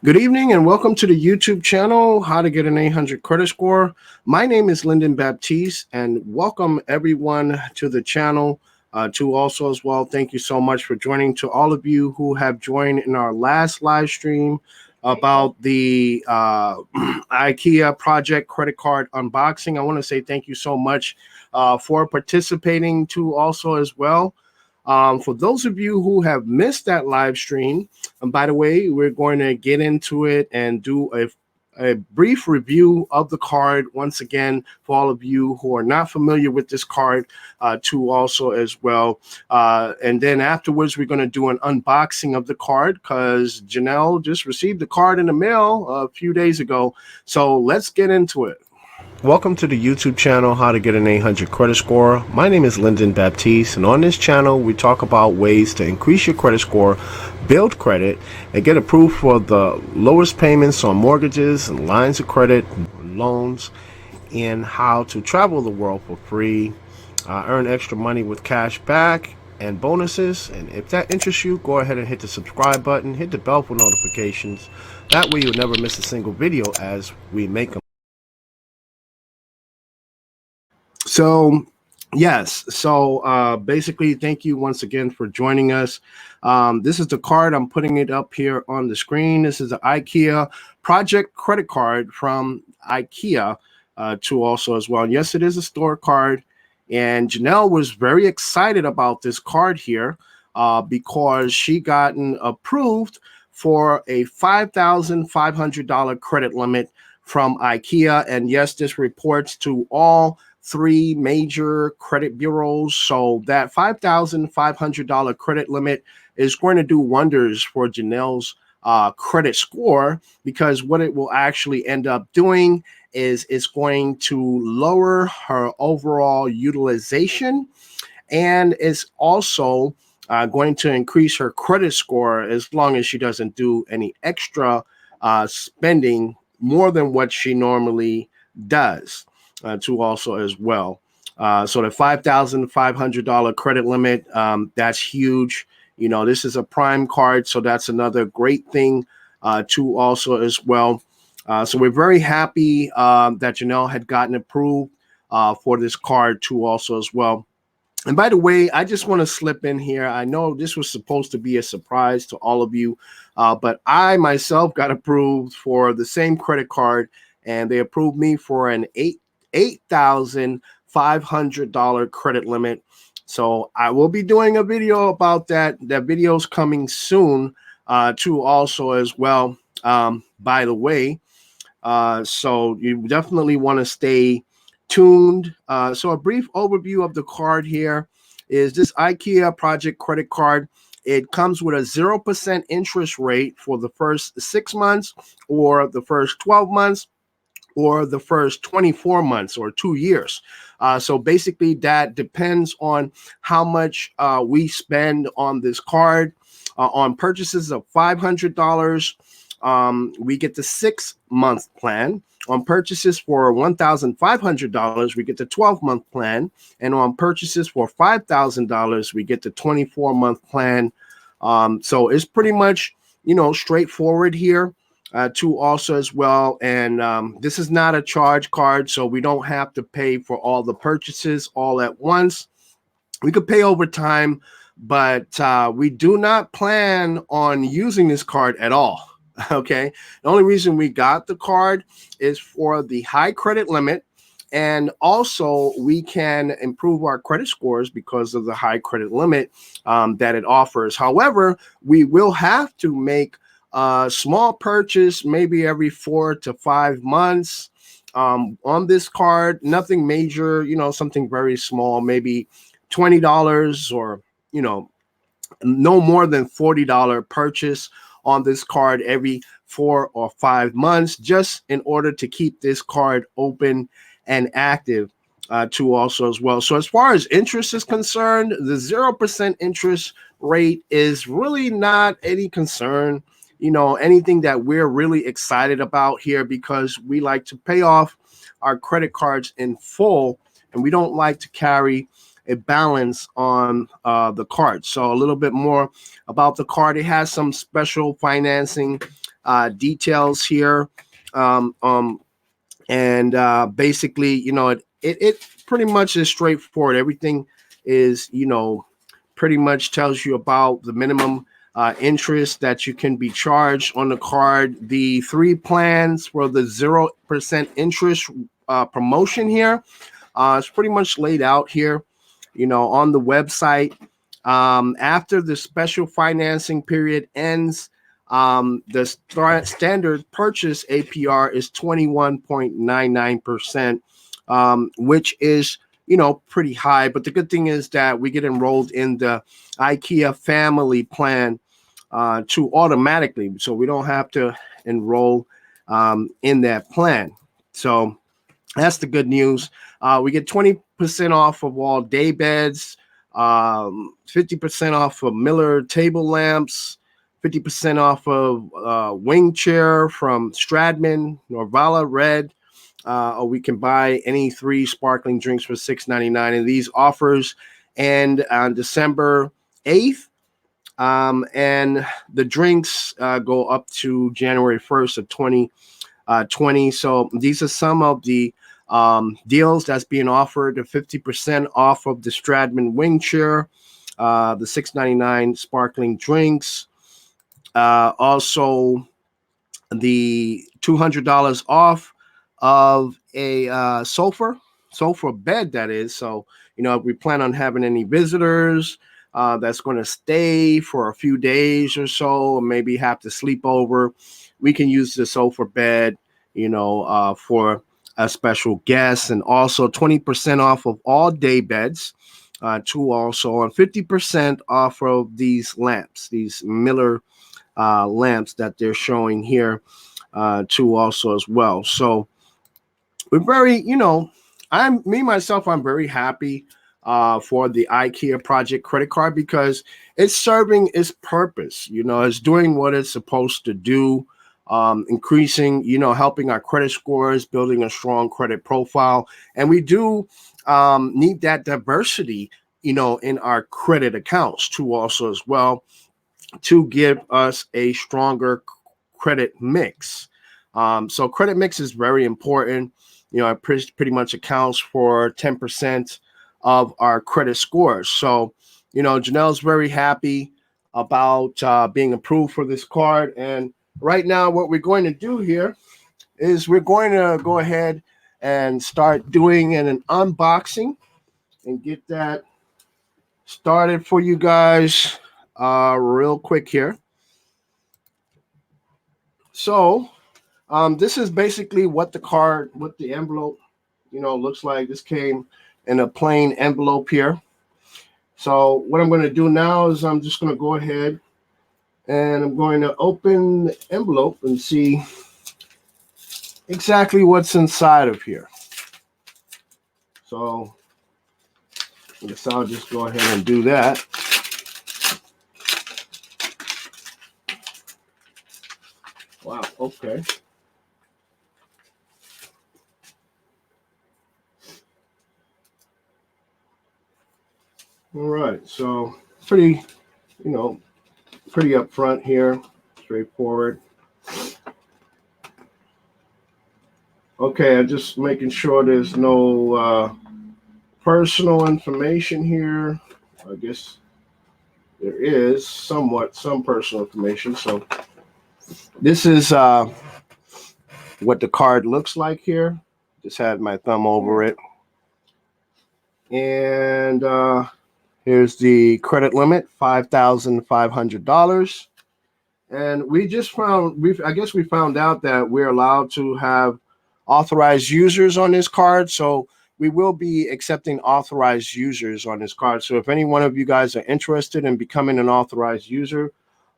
Good evening and welcome to the YouTube channel, How to Get an 800 Credit Score. My name is Lyndon Baptiste and welcome everyone to the channel. To also as well, thank you so much for joining. To all of you who have joined in our last live stream about the Ikea Projekt credit card unboxing, I want to say thank you so much for participating to also as well. For those of you who have missed that live stream, and by the way, we're going to get into it and do a brief review of the card once again for all of you who are not familiar with this card, to also as well. And then afterwards, we're going to do an unboxing of the card because Janelle just received the card in the mail a few days ago. So let's get into it. Welcome to the YouTube channel, How to Get an 800 Credit Score. My name is Lyndon Baptiste, and on this channel, we talk about ways to increase your credit score, build credit, and get approved for the lowest payments on mortgages and lines of credit, loans, and how to travel the world for free, earn extra money with cash back and bonuses. And if that interests you, go ahead and hit the subscribe button, hit the bell for notifications. That way you'll never miss a single video as we make them. So, yes. So, basically, thank you once again for joining us. This is the card. I'm putting it up here on the screen. This is the IKEA Projekt credit card from IKEA, to also as well. And yes, it is a store card. And Janelle was very excited about this card here because she gotten approved for a $5,500 credit limit from IKEA. And yes, this reports to all three major credit bureaus. So that $5,500 credit limit is going to do wonders for Janelle's credit score, because what it will actually end up doing is it's going to lower her overall utilization, and it's also going to increase her credit score as long as she doesn't do any extra spending more than what she normally does, to also as well. So the $5,500 credit limit, that's huge. You know, this is a prime card, so that's another great thing to also as well. So we're very happy that Janelle had gotten approved for this card too also as well. And by the way, I just want to slip in here. I know this was supposed to be a surprise to all of you, but I myself got approved for the same credit card, and they approved me for an $8,500 credit limit. So I will be doing a video about that. That video is coming soon, too also as well. By the way, so you definitely want to stay tuned. So a brief overview of the card here is this IKEA Projekt credit card. It comes with a 0% interest rate for the first 6 months, or the first 12 months, or the first 24 months or 2 years. So basically that depends on how much we spend on this card. On purchases of $500, we get the 6-month plan. On purchases for $1,500, we get the 12-month plan. And on purchases for $5,000, we get the 24-month plan. So it's pretty much, straightforward here. To also as well. And this is not a charge card, so we don't have to pay for all the purchases all at once. We could pay over time, but we do not plan on using this card at all. Okay. The only reason we got the card is for the high credit limit. And also, we can improve our credit scores because of the high credit limit that it offers. However, we will have to make a small purchase maybe every 4 to 5 months on this card. Nothing major, something very small, maybe $20, or, no more than $40 purchase on this card every 4 or 5 months, just in order to keep this card open and active to also as well. So as far as interest is concerned, the 0% interest rate is really not any concern, anything that we're really excited about here, because we like to pay off our credit cards in full, and we don't like to carry a balance on the card. So a little bit more about the card. It has some special financing details here. Um, um, and basically, it pretty much is straightforward. Everything is, pretty much tells you about the minimum interest that you can be charged on the card. The three plans for the 0% interest promotion here. It's pretty much laid out here, on the website. After the special financing period ends, the standard purchase APR is 21.99%, which is, pretty high. But the good thing is that we get enrolled in the IKEA family plan to automatically, so we don't have to enroll in that plan. So that's the good news. We get 20% off of all day beds, 50% off of Miller table lamps, 50% off of wing chair from Stradman, Norvala Red, or we can buy any 3 sparkling drinks for $6.99. And these offers end on December 8th. And the drinks go up to January 1st of 2020. So these are some of the deals that's being offered: the 50% off of the Stradman wing chair, the $6.99 sparkling drinks, also the $200 off of a sofa bed, that is. So, if we plan on having any visitors that's going to stay for a few days or so, or maybe have to sleep over, we can use the sofa bed, for a special guest. And also 20% off of all day beds, too, also, and 50% off of these lamps, these Miller lamps that they're showing here, too, also as well. So we're very, I'm very happy for the IKEA Projekt credit card, because it's serving its purpose. It's doing what it's supposed to do, increasing, helping our credit scores, building a strong credit profile. And we do need that diversity, in our credit accounts too, also as well, to give us a stronger credit mix. So credit mix is very important. It pretty much accounts for 10% of our credit scores. So, Janelle's very happy about being approved for this card. And right now, what we're going to do here is we're going to go ahead and start doing an unboxing and get that started for you guys real quick here. So this is basically what the envelope, looks like. This came in a plain envelope here. So what I'm going to do now is I'm just going to go ahead and I'm going to open the envelope and see exactly what's inside of here. So I guess I'll just go ahead and do that. Wow, okay. All right, so pretty upfront here, straightforward. Okay, I'm just making sure there's no personal information here. I guess there is some personal information. So this is what the card looks like here. Just had my thumb over it. And here's the credit limit, $5,500. And we found out that we're allowed to have authorized users on this card. So we will be accepting authorized users on this card. So if any one of you guys are interested in becoming an authorized user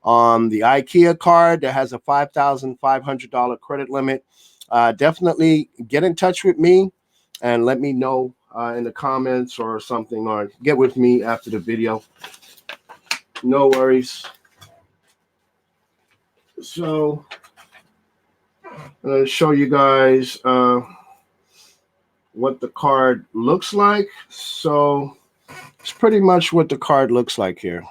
on the IKEA card that has a $5,500 credit limit, definitely get in touch with me and let me know in the comments or something, or get with me after the video. No worries. So I'm going to show you guys what the card looks like. So it's pretty much what the card looks like here.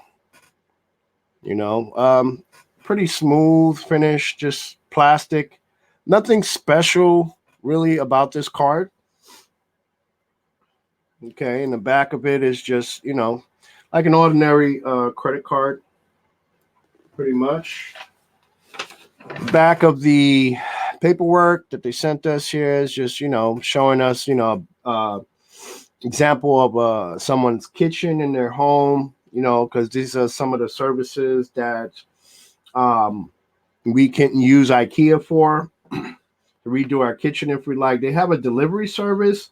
pretty smooth finish, just plastic. Nothing special really about this card. Okay, and the back of it is just, like an ordinary credit card, pretty much. Back of the paperwork that they sent us here is just, showing us, example of someone's kitchen in their home, because these are some of the services that we can use IKEA for to redo our kitchen if we like. They have a delivery service,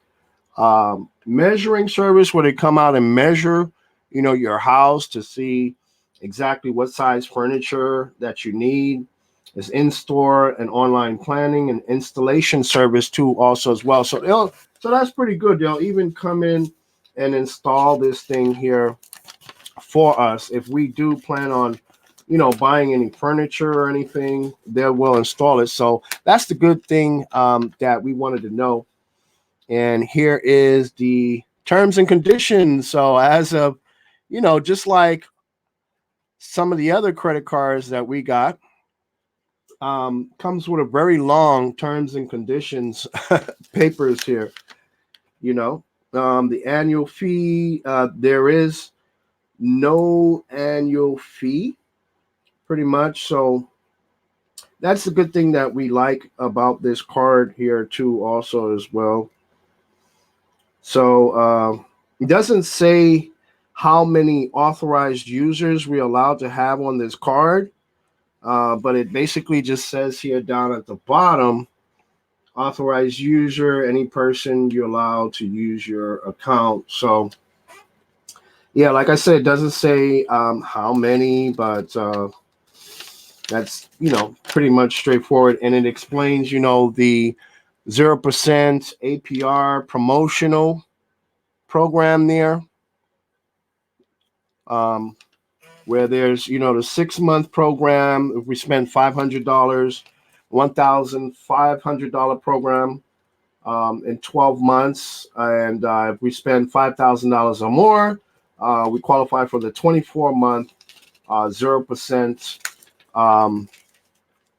measuring service where they come out and measure, your house to see exactly what size furniture that you need. There's in-store and online planning and installation service too, also as well. So that's pretty good. They'll even come in and install this thing here for us if we do plan on, buying any furniture or anything. They will install it. So that's the good thing that we wanted to know. And here is the terms and conditions. So as of, just like some of the other credit cards that we got, comes with a very long terms and conditions papers here. The annual fee, there is no annual fee, pretty much. So that's the good thing that we like about this card here too, also as well. So it doesn't say how many authorized users we're allowed to have on this card. But it basically just says here down at the bottom, authorized user, any person you're allowed to use your account. So, yeah, like I said, it doesn't say how many, but that's, pretty much straightforward. And it explains, the 0% APR promotional program there. Where there's, the 6-month program, if we spend $500, $1,500 program in 12 months. And if we spend $5,000 or more, we qualify for the 24-month 0%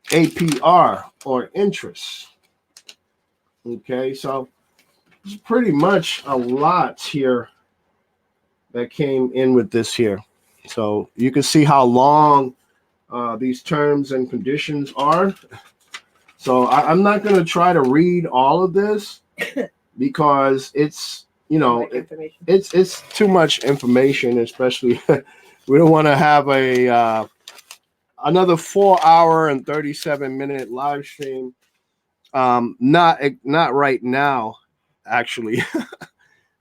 APR or interest. Okay, so it's pretty much a lot here that came in with this here. So you can see how long these terms and conditions are. So I'm not going to try to read all of this because it's, it's too much information, especially we don't want to have another 4-hour and 37-minute live stream. Not right now, actually,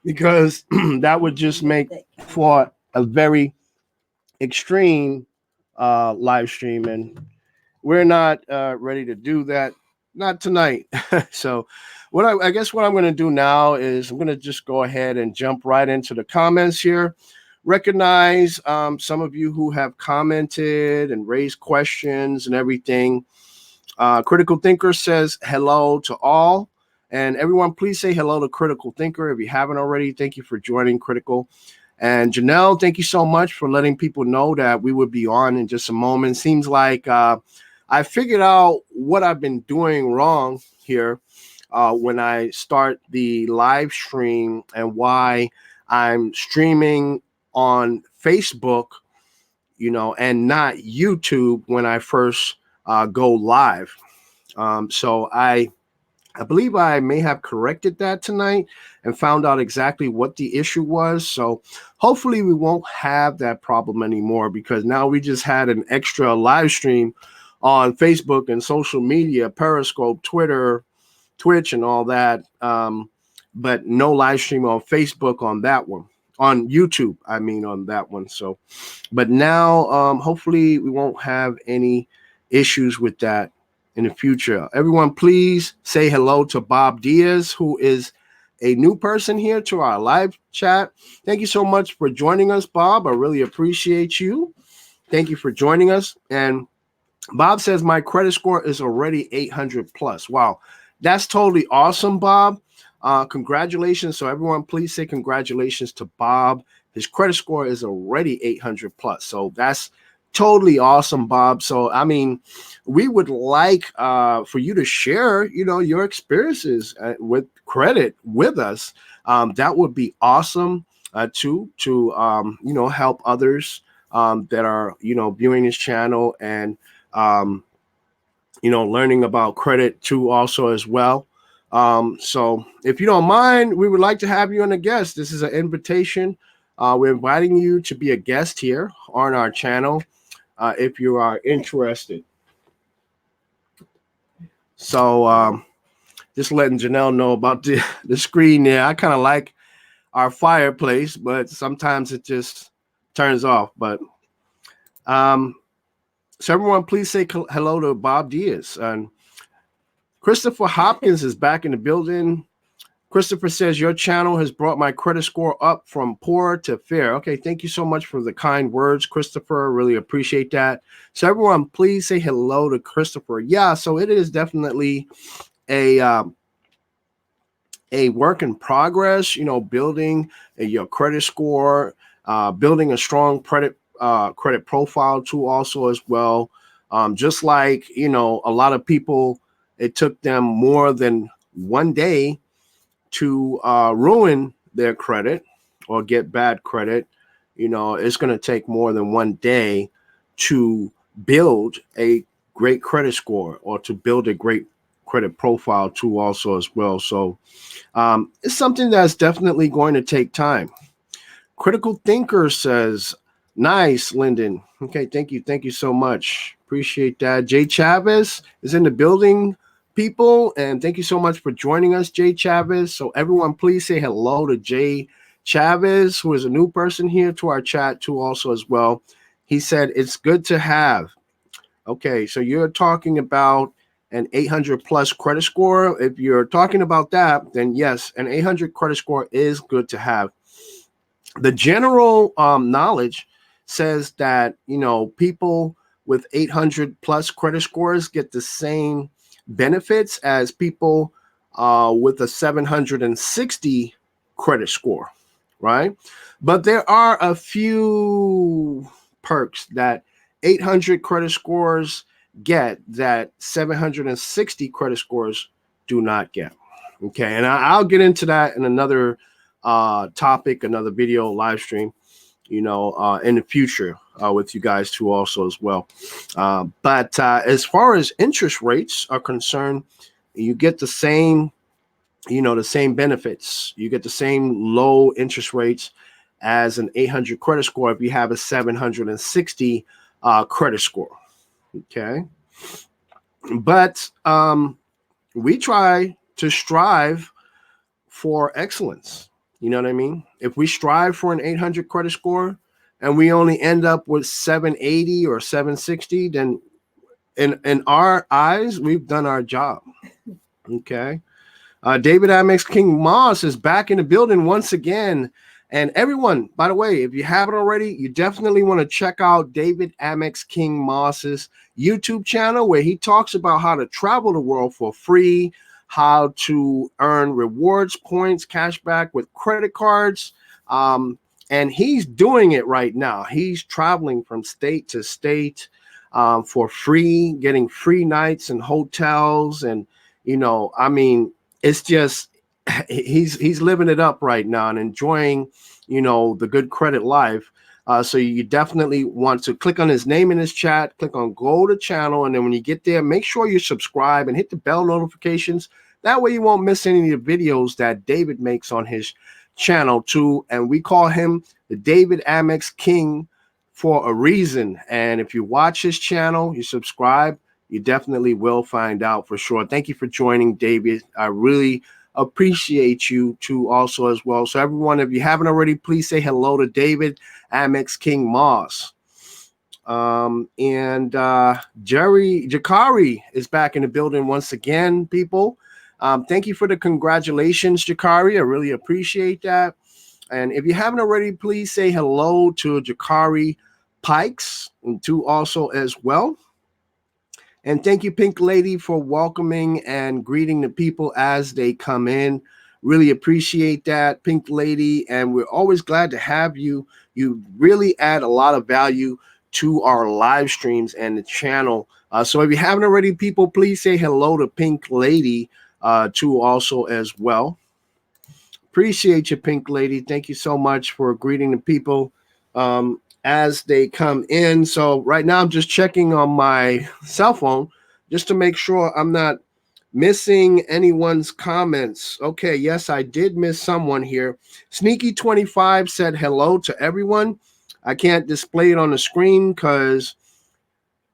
because that would just make for a very extreme live stream, and we're not ready to do that, not tonight. So I guess what I'm going to do now is I'm going to just go ahead and jump right into the comments here. Recognize some of you who have commented and raised questions and everything. Critical Thinker says hello to all, and everyone please say hello to Critical Thinker if you haven't already. Thank you for joining, Critical. And Janelle, thank you so much for letting people know that we would be on in just a moment. Seems like I figured out what I've been doing wrong here when I start the live stream and why I'm streaming on Facebook, and not YouTube when I first go live. So I believe I may have corrected that tonight and found out exactly what the issue was. So hopefully we won't have that problem anymore, because now we just had an extra live stream on Facebook and social media, Periscope, Twitter, Twitch, and all that. But no live stream on Facebook on that one, on YouTube, on that one. So, but now hopefully we won't have any issues with that in the future. Everyone, please say hello to Bob Diaz, who is a new person here to our live chat. Thank you so much for joining us, Bob. I really appreciate you. Thank you for joining us. And Bob says my credit score is already 800 plus. Wow, that's totally awesome, Bob. Congratulations. So everyone, please say congratulations to Bob. His credit score is already 800 plus. So that's Totally awesome, Bob. So, I mean, we would like for you to share, your experiences with credit with us. That would be awesome to help others that are, viewing this channel and, um, learning about credit too also as well. So if you don't mind, we would like to have you on a guest. This is an invitation. We're inviting you to be a guest here on our channel if you are interested. So just letting Janelle know about the screen there. I kind of like our fireplace, but sometimes it just turns off. But so everyone, please say hello to Bob Diaz. And Christopher Hopkins is back in the building. Christopher says, your channel has brought my credit score up from poor to fair. Okay, thank you so much for the kind words, Christopher. Really appreciate that. So everyone, please say hello to Christopher. Yeah, so it is definitely a work in progress, building your credit score, building a strong credit profile too also as well. Just like, a lot of people, it took them more than one day to ruin their credit or get bad credit. It's going to take more than one day to build a great credit score or to build a great credit profile too also as well. So it's something that's definitely going to take time. Critical Thinker says, nice, Lyndon. Okay, thank you. Thank you so much. Appreciate that. Jay Chavez is in the building, people, and thank you so much for joining us, Jay Chavez. So everyone, please say hello to Jay Chavez, who is a new person here to our chat too also as well. He said, it's good to have. Okay, so you're talking about an 800 plus credit score. If you're talking about that, then yes, an 800 credit score is good to have. The general knowledge says that, people with 800 plus credit scores get the same benefits as people with a 760 credit score, right? But there are a few perks that 800 credit scores get that 760 credit scores do not get. Okay, and I'll get into that in another topic, another video live stream, in the future with you guys too also as well. But as far as interest rates are concerned, you get the same, the same benefits. You get the same low interest rates as an 800 credit score if you have a 760 credit score. Okay. But we try to strive for excellence. You know what I mean? If we strive for an 800 credit score and we only end up with 780 or 760, then in our eyes, we've done our job. Okay. David Amex King Moss is back in the building once again. And everyone, by the way, if you haven't already, you definitely want to check out David Amex King Moss's YouTube channel, where he talks about how to travel the world for free, how to earn rewards, points, cashback with credit cards. And he's doing it right now. He's traveling from state to state for free, getting free nights in hotels. And, I mean, it's just, he's living it up right now and enjoying, the good credit life. So you definitely want to click on his name in his chat, click on go to channel. And then when you get there, make sure you subscribe and hit the bell notifications. That way you won't miss any of the videos that David makes on his channel too. And we call him the David Amex King for a reason. And if you watch his channel, you subscribe, you definitely will find out for sure. Thank you for joining, David. I really appreciate you too also as well. So everyone, if you haven't already, please say hello to David Amex King Moss. And Jerry Jakari is back in the building once again, people. Thank you for the congratulations, Jakari. I really appreciate that. And if you haven't already, please say hello to Jakari Pikes and to also as well. And thank you, Pink Lady, for welcoming and greeting the people as they come in. Really appreciate that, Pink Lady. And we're always glad to have you. You really add a lot of value to our live streams and the channel. So if you haven't already, people, please say hello to Pink Lady too also as well. Appreciate you, Pink Lady. Thank you so much for greeting the people as they come in. So right now I'm just checking on my cell phone just to make sure I'm not missing anyone's comments. Okay, yes, I did miss someone here. Sneaky25 said hello to everyone. I can't display it on the screen because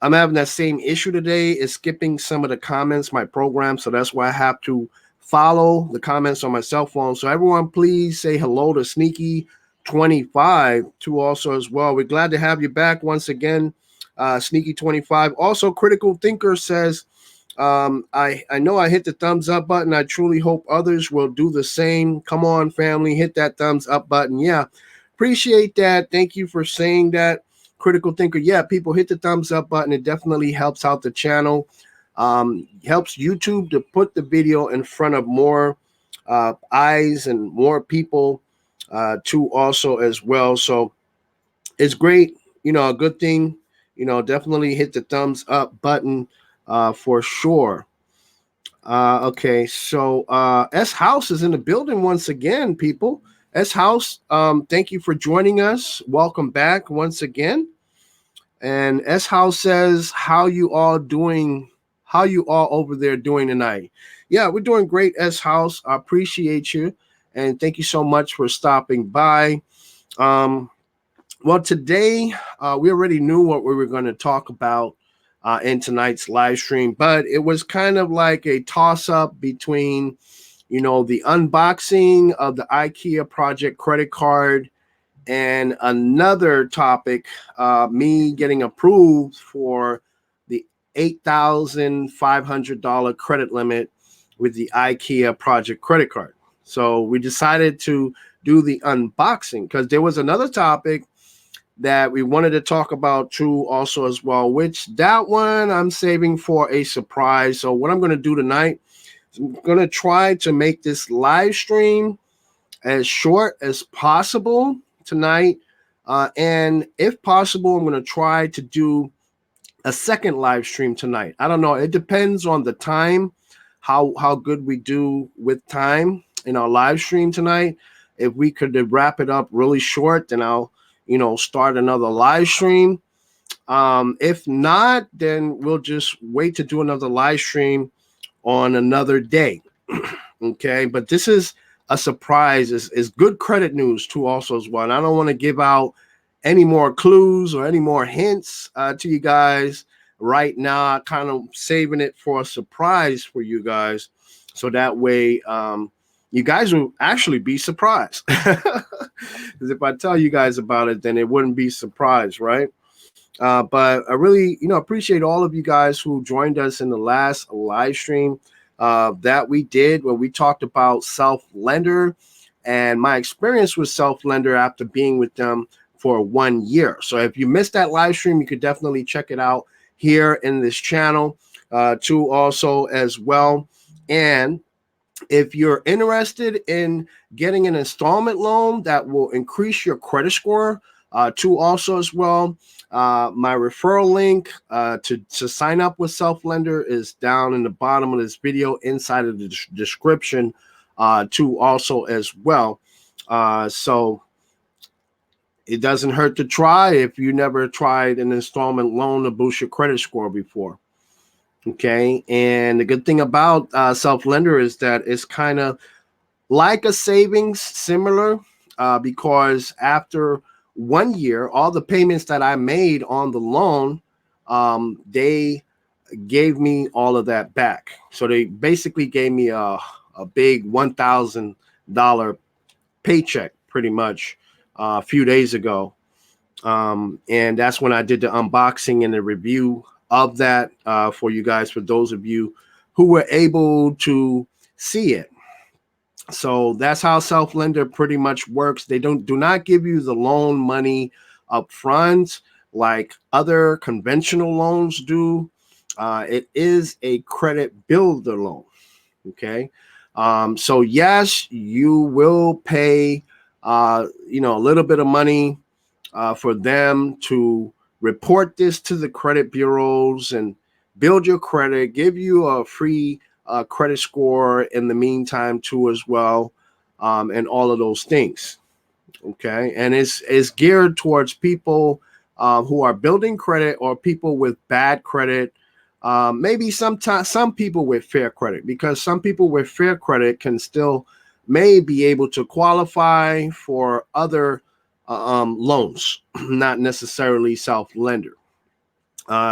I'm having that same issue today. Is skipping some of the comments, my program. So that's why I have to follow the comments on my cell phone. So everyone, please say hello to Sneaky25 too also as well. We're glad to have you back once again, Sneaky25. Also, Critical Thinker says, I know I hit the thumbs up button. I truly hope others will do the same. Come on, family, hit that thumbs up button. Yeah, appreciate that. Thank you for saying that. Critical Thinker. Yeah, people hit the thumbs up button. It definitely helps out the channel. Helps YouTube to put the video in front of more eyes and more people too also as well. So it's great. A good thing. Definitely hit the thumbs up button for sure. Okay, so S House is in the building once again, people. S House, thank you for joining us. Welcome back once again. And S House says, how you all doing? How you all over there doing tonight? Yeah, we're doing great, S House. I appreciate you. And thank you so much for stopping by. Well, today we already knew what we were going to talk about in tonight's live stream, but it was kind of like a toss-up between, the unboxing of the Ikea Projekt credit card and another topic, me getting approved for the $8,500 credit limit with the Ikea Projekt credit card. So we decided to do the unboxing because there was another topic that we wanted to talk about too also as well, which that one I'm saving for a surprise. So what I'm going to do tonight is I'm going to try to make this live stream as short as possible tonight. And if possible, I'm going to try to do a second live stream tonight. I don't know. It depends on the time, how good we do with time in our live stream tonight. If we could wrap it up really short, then I'll start another live stream. If not, then we'll just wait to do another live stream on another day. Okay, but this is a surprise. Is good credit news too also as well. And I don't want to give out any more clues or any more hints to you guys right now. Kind of saving it for a surprise for you guys, so that way you guys will actually be surprised. Because if I tell you guys about it, then it wouldn't be surprise, right? But I really, appreciate all of you guys who joined us in the last live stream that we did where we talked about Self-Lender and my experience with Self-Lender after being with them for 1 year. So if you missed that live stream, you could definitely check it out here in this channel too also as well. And if you're interested in getting an installment loan that will increase your credit score too also as well, my referral link to sign up with Self-Lender is down in the bottom of this video inside of the description too also as well. So it doesn't hurt to try if you never tried an installment loan to boost your credit score before. Okay, and the good thing about Self-Lender is that it's kind of like a savings, similar, because after 1 year, all the payments that I made on the loan, they gave me all of that back. So they basically gave me a big $1,000 paycheck pretty much a few days ago. And that's when I did the unboxing and the review of that for you guys, for those of you who were able to see it. So that's how Self-Lender pretty much works. They do not give you the loan money up front like other conventional loans do. It is a credit builder loan. Okay. So yes, you will pay a little bit of money for them to report this to the credit bureaus and build your credit, give you a free credit score in the meantime too as well, and all of those things. Okay, and it's geared towards people who are building credit or people with bad credit. Maybe sometimes some people with fair credit, because some people with fair credit can still may be able to qualify for other loans, not necessarily self-lender.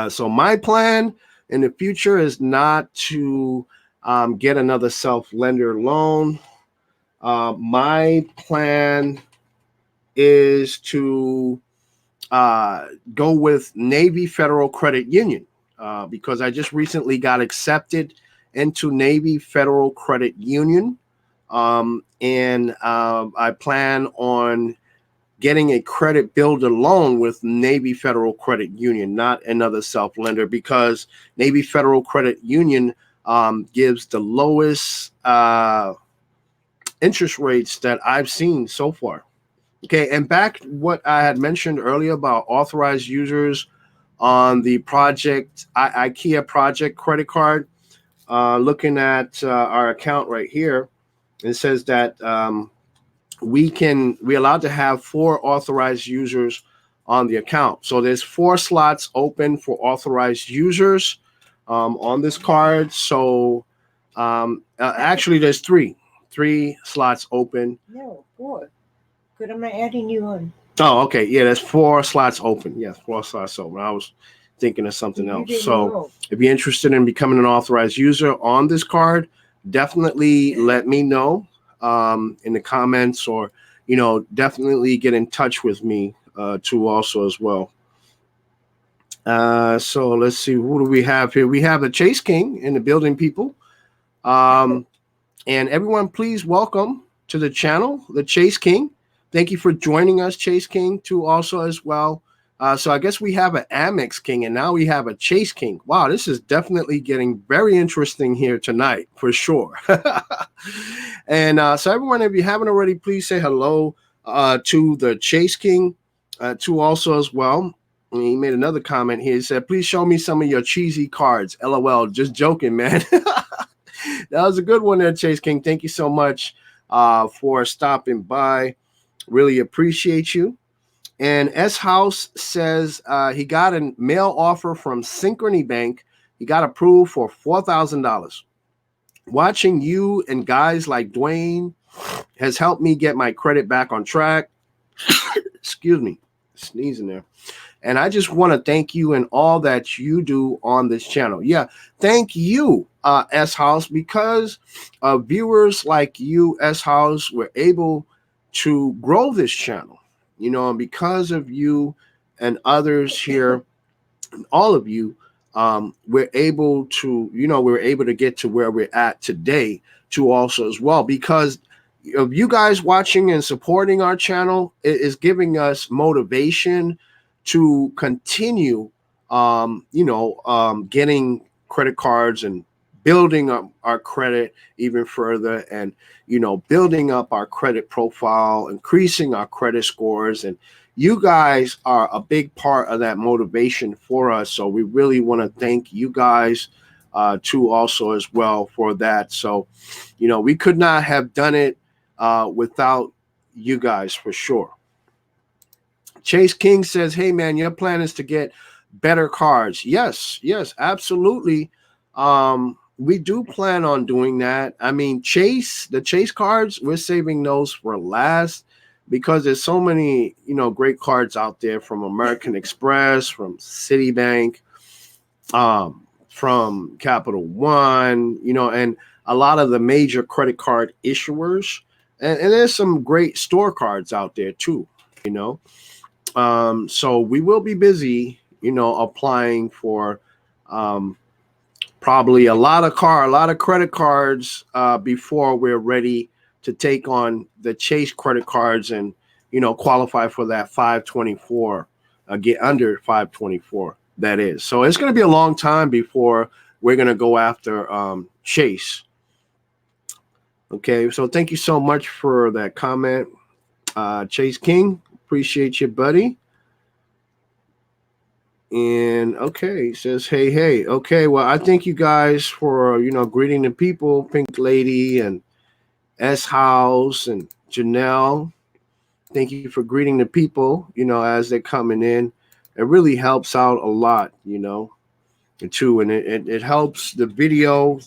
So my plan in the future is not to get another self-lender loan. My plan is to go with Navy Federal Credit Union because I just recently got accepted into Navy Federal Credit Union. And I plan on getting a credit builder loan with Navy Federal Credit Union, not another self-lender, because Navy Federal Credit Union gives the lowest interest rates that I've seen so far. Okay, and back what I had mentioned earlier about authorized users on the Ikea Projekt credit card. Looking at our account right here, it says that we're allowed to have 4 authorized users on the account. So there's 4 slots open for authorized users on this card. So actually, there's three slots open. No, 4. Good, I'm not adding you on. Oh, okay. Yeah, there's 4 slots open. Yes, 4 slots open. I was thinking of something else. So if you're interested in becoming an authorized user on this card, definitely let me know in the comments, or definitely get in touch with me too also as well. So let's see, who do we have here? We have a Chase King in the building, people. And everyone, please welcome to the channel, the Chase King. Thank you for joining us, Chase King, too, also as well. So I guess we have an Amex King, and now we have a Chase King. Wow, this is definitely getting very interesting here tonight, for sure. And so everyone, if you haven't already, please say hello to the Chase King, too, also as well. And he made another comment here. He said, please show me some of your cheesy cards. LOL, just joking, man. That was a good one there, Chase King. Thank you so much for stopping by. Really appreciate you. And S House says he got a mail offer from Synchrony Bank. He got approved for $4,000. Watching you and guys like Dwayne has helped me get my credit back on track. Excuse me, sneezing there. And I just want to thank you and all that you do on this channel. Yeah, thank you, S House, because viewers like you, S House, were able to grow this channel. And because of you and others here, and all of you, we're able to get to where we're at today, too, also as well, because of you guys watching and supporting our channel. It is giving us motivation to continue, getting credit cards and building up our credit even further, and building up our credit profile, increasing our credit scores. And you guys are a big part of that motivation for us. So we really want to thank you guys too also as well for that. So we could not have done it without you guys, for sure. Chase King says, hey man, your plan is to get better cards. Yes, absolutely. We do plan on doing that. I mean, the Chase cards, we're saving those for last, because there's so many, great cards out there from American Express, from Citibank, from Capital One, and a lot of the major credit card issuers. And there's some great store cards out there too, So we will be busy, applying for probably a lot of credit cards before we're ready to take on the Chase credit cards and qualify for that 524, get under 524. That is. So it's going to be a long time before we're going to go after Chase. Okay, so thank you so much for that comment, Chase King. Appreciate you, buddy. And okay, he says, hey. Okay, well, I thank you guys for, greeting the people, Pink Lady and S House and Janelle. Thank you for greeting the people, as they're coming in. It really helps out a lot, too. And it helps the video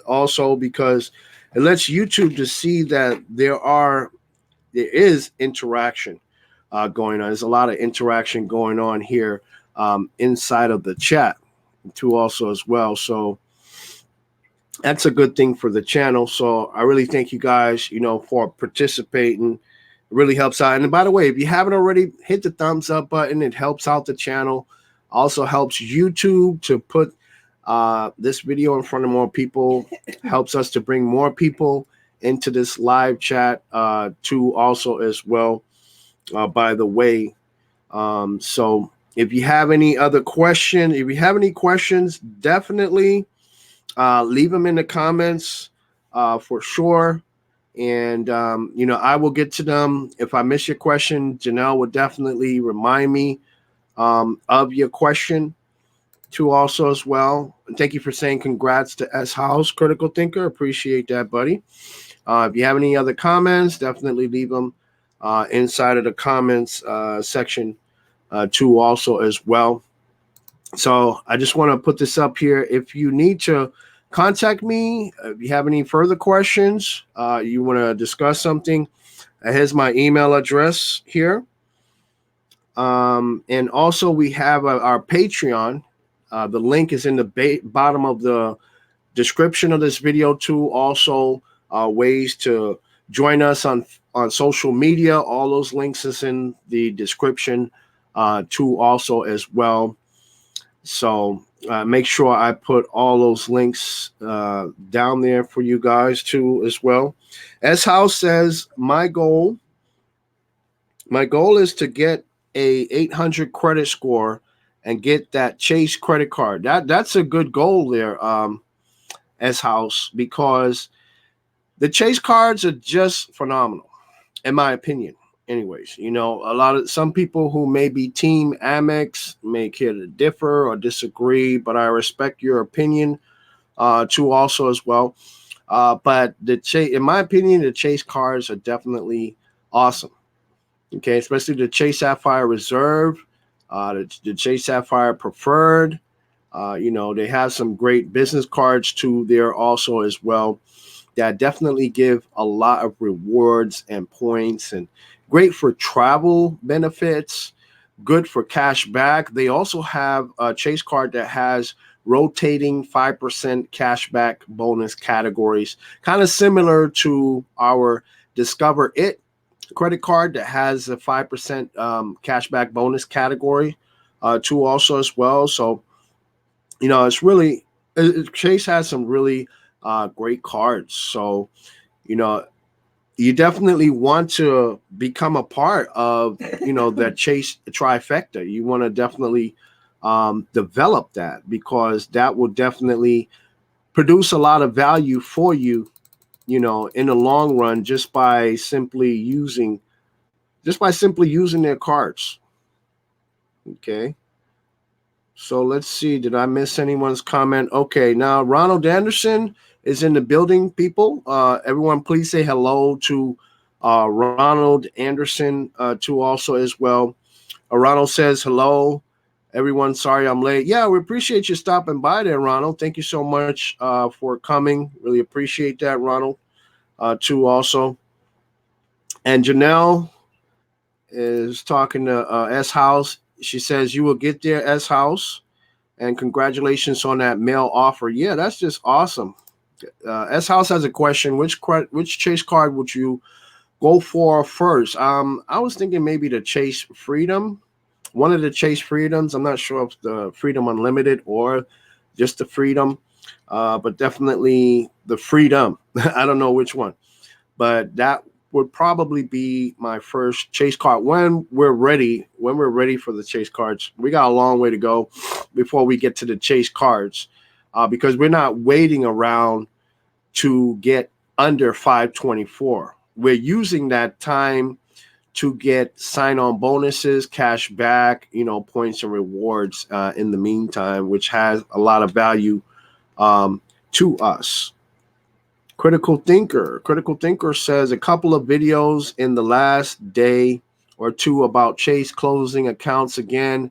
also because it lets YouTube to see that there is interaction going on. There's a lot of interaction going on here inside of the chat too also as well. So that's a good thing for the channel. So I really thank you guys, for participating. It really helps out. And by the way, if you haven't already, hit the thumbs up button. It helps out the channel. Also helps YouTube to put this video in front of more people. Helps us to bring more people into this live chat too also as well. By the way, so if you have any questions, definitely leave them in the comments for sure. And, I will get to them. If I miss your question, Janelle will definitely remind me of your question too also as well. And thank you for saying congrats to S House Critical Thinker. Appreciate that, buddy. If you have any other comments, definitely leave them inside of the comments section too also as well. So I just want to put this up here. If you need to contact me, if you have any further questions, you want to discuss something, here's my email address here. And also we have our Patreon. The link is in the bottom of the description of this video too. Also ways to join us on social media. All those links is in the description too also as well. So make sure I put all those links down there for you guys too as well. S House says my goal is to get a 800 credit score and get that Chase credit card. That's a good goal there, S House, because the Chase cards are just phenomenal, in my opinion. Anyways, some people who may be team Amex may care to differ or disagree, but I respect your opinion too also as well. But in my opinion, the Chase cards are definitely awesome. Okay, especially the Chase Sapphire Reserve, the Chase Sapphire Preferred. They have some great business cards too there also as well that definitely give a lot of rewards and points, and great for travel benefits, good for cash back. They also have a Chase card that has rotating 5% cash back bonus categories, kind of similar to our Discover It credit card that has a 5% cash back bonus category too also as well. So, it's really, Chase has some really great cards. So, you definitely want to become a part of, that Chase trifecta. You want to definitely develop that, because that will definitely produce a lot of value for you, in the long run, just by simply using their cards. Okay. So let's see. Did I miss anyone's comment? Okay, now Ronald Anderson is in the building, people. Everyone, please say hello to Ronald Anderson too also as well. Ronald says hello. Everyone, sorry I'm late. Yeah, we appreciate you stopping by there, Ronald. Thank you so much for coming. Really appreciate that, Ronald, too also. And Janelle is talking to S House. She says, you will get there, S House. And congratulations on that mail offer. Yeah, that's just awesome. S House has a question. Which Chase card would you go for first? I was thinking maybe the Chase Freedom, one of the Chase Freedoms. I'm not sure if the Freedom Unlimited or just the Freedom, but definitely the Freedom. I don't know which one, but that would probably be my first Chase card when we're ready for the Chase cards. We got a long way to go before we get to the Chase cards, because we're not waiting around to get under 524. We're using that time to get sign-on bonuses, cash back, points and rewards in the meantime, which has a lot of value to us. Critical Thinker says a couple of videos in the last day or two about Chase closing accounts again.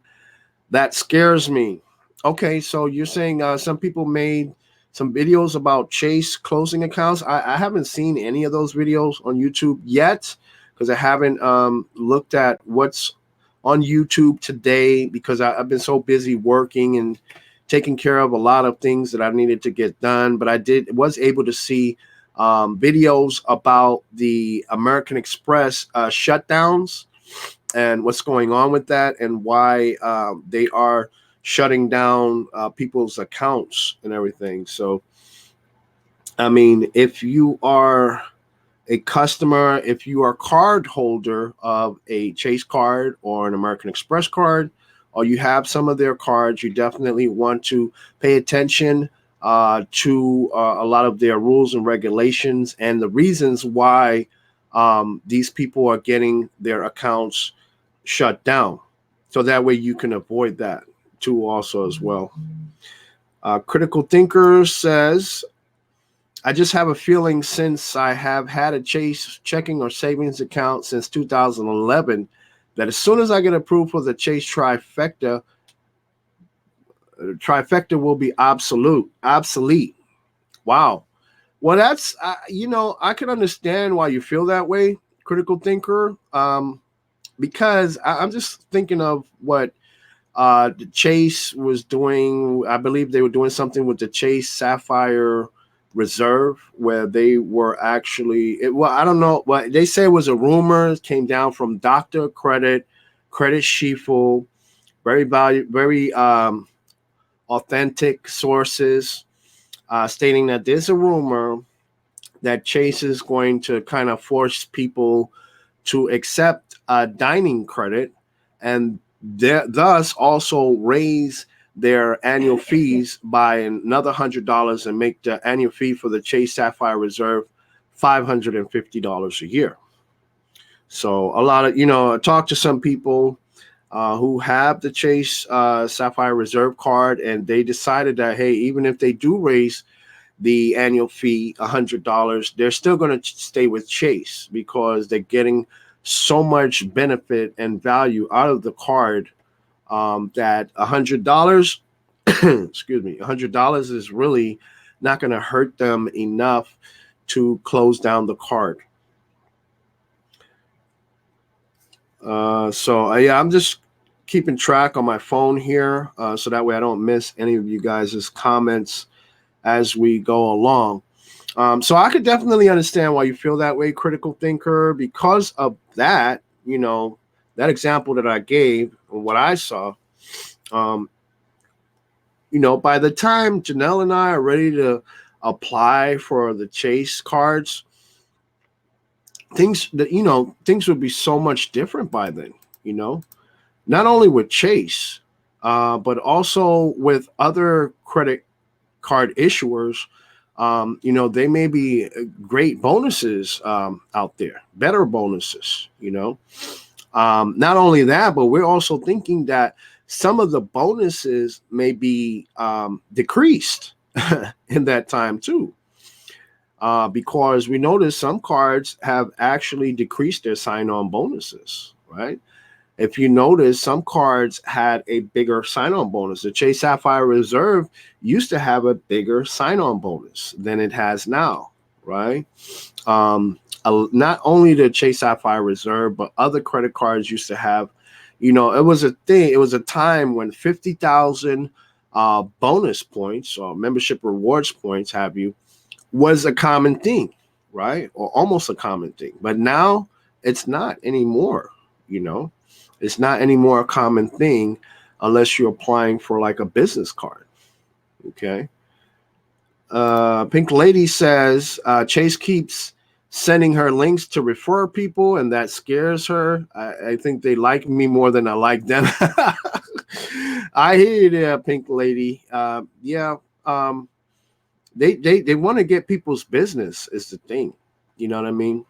That scares me. Okay, so you're saying some people made some videos about Chase closing accounts. I haven't seen any of those videos on YouTube yet because I haven't looked at what's on YouTube today because I've been so busy working and taking care of a lot of things that I needed to get done. But I was able to see videos about the American Express shutdowns and what's going on with that and why they are shutting down people's accounts and everything. So, I mean, if you are a customer, if you are a card holder of a Chase card or an American Express card, or you have some of their cards, you definitely want to pay attention to a lot of their rules and regulations and the reasons why these people are getting their accounts shut down. So that way you can avoid that too also as well. Critical Thinker says, I just have a feeling since I have had a Chase checking or savings account since 2011 that as soon as I get approved for the Chase trifecta will be obsolete. Wow. Well, that's, I can understand why you feel that way, Critical Thinker, because I'm just thinking of what the Chase was doing. I believe they were doing something with the Chase Sapphire Reserve where they were actually, I don't know what they say was a rumor. It came down from Dr. Credit Schieffel, very authentic sources stating that there's a rumor that Chase is going to kind of force people to accept dining credit and thus also raise their annual fees by another $100 and make the annual fee for the Chase Sapphire Reserve $550 a year. So a lot of, I talked to some people who have the Chase Sapphire Reserve card, and they decided that, hey, even if they do raise the annual fee $100, they're still going to stay with Chase because they're getting so much benefit and value out of the card that $100, excuse me, $100 is really not going to hurt them enough to close down the card. Yeah, I'm just keeping track on my phone here so that way I don't miss any of you guys' comments as we go along. So I could definitely understand why you feel that way, Critical Thinker, because of that, that example that I gave, what I saw, by the time Janelle and I are ready to apply for the Chase cards, things would be so much different by then, not only with Chase, but also with other credit card issuers. They may be great bonuses out there, better bonuses, not only that, but we're also thinking that some of the bonuses may be decreased in that time too. Because we notice some cards have actually decreased their sign-on bonuses, right? If you notice, some cards had a bigger sign-on bonus. The Chase Sapphire Reserve used to have a bigger sign-on bonus than it has now, right? Not only the Chase Sapphire Reserve, but other credit cards used to have, it was a thing. It was a time when 50,000 bonus points or membership rewards points, was a common thing, right? Or almost a common thing. But now it's not anymore, It's not anymore a common thing unless you're applying for like a business card. Okay. Pink Lady says Chase keeps sending her links to refer people, and that scares her. I think they like me more than I like them. I hear you there, Pink Lady. Yeah. They want to get people's business is the thing. You know what I mean?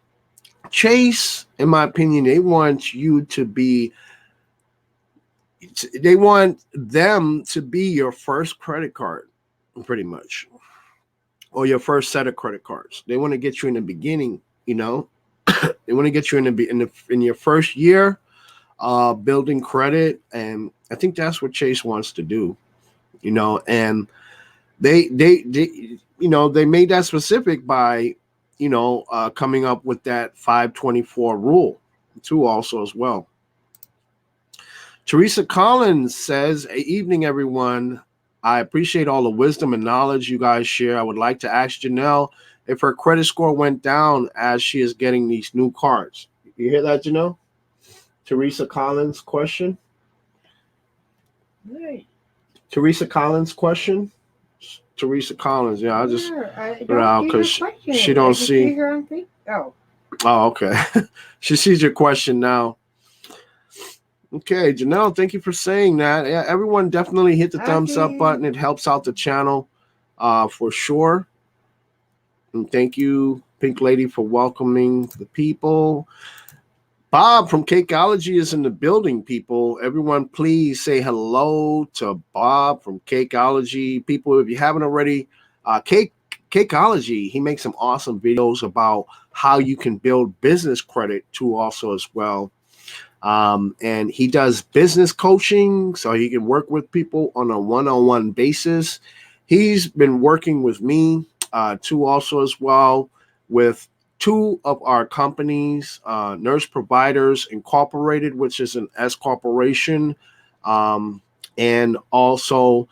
Chase, in my opinion, they want you to be, they want them to be your first credit card, pretty much, or your first set of credit cards. They want to get you in the beginning, you know. They want to get you in your first year, building credit, and I think that's what Chase wants to do, you know. And they you know, they made that specific by, you know, coming up with that 524 rule too, also as well. Teresa Collins says, evening, everyone. I appreciate all the wisdom and knowledge you guys share. I would like to ask Janelle if her credit score went down as she is getting these new cards. You hear that, Janelle? Teresa Collins question. Right. Teresa Collins question. Teresa Collins. Yeah, I just I put it out don't because see her question. she I don't just see. her on Facebook. Oh. Oh, okay. She sees your question now. Okay, Janelle, thank you for saying that. Yeah, everyone definitely hit the thumbs up button. It helps out the channel for sure. And thank you, Pink Lady, for welcoming the people. Bob from Cakeology is in the building, people. Everyone, please say hello to Bob from Cakeology. People, if you haven't already, Cakeology, he makes some awesome videos about how you can build business credit too, also as well. And he does business coaching, so he can work with people on a one-on-one basis. He's been working with me too, also as well, with two of our companies, Nurse Providers Incorporated, which is an S corporation, and also